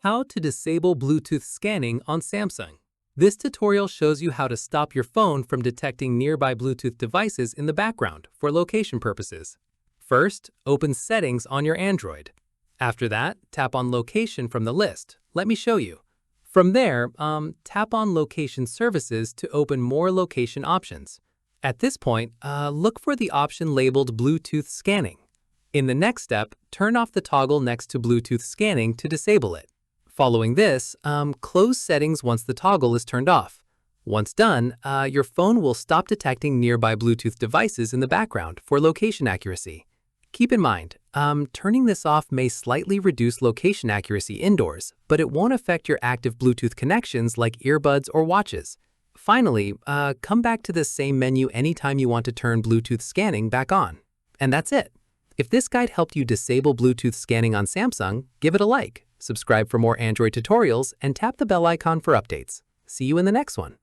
How to disable Bluetooth scanning on Samsung. This tutorial shows you how to stop your phone from detecting nearby Bluetooth devices in the background for location purposes. First, open Settings on your Android. After that, tap on Location from the list. Let me show you. From there, tap on Location Services to open more location options. At this point, look for the option labeled Bluetooth Scanning. In the next step, turn off the toggle next to Bluetooth Scanning to disable it. Following this, close Settings once the toggle is turned off. Once done, your phone will stop detecting nearby Bluetooth devices in the background for location accuracy. Keep in mind, turning this off may slightly reduce location accuracy indoors, but it won't affect your active Bluetooth connections like earbuds or watches. Finally, come back to the same menu anytime you want to turn Bluetooth scanning back on. And that's it. If this guide helped you disable Bluetooth scanning on Samsung, give it a like. Subscribe for more Android tutorials and tap the bell icon for updates. See you in the next one.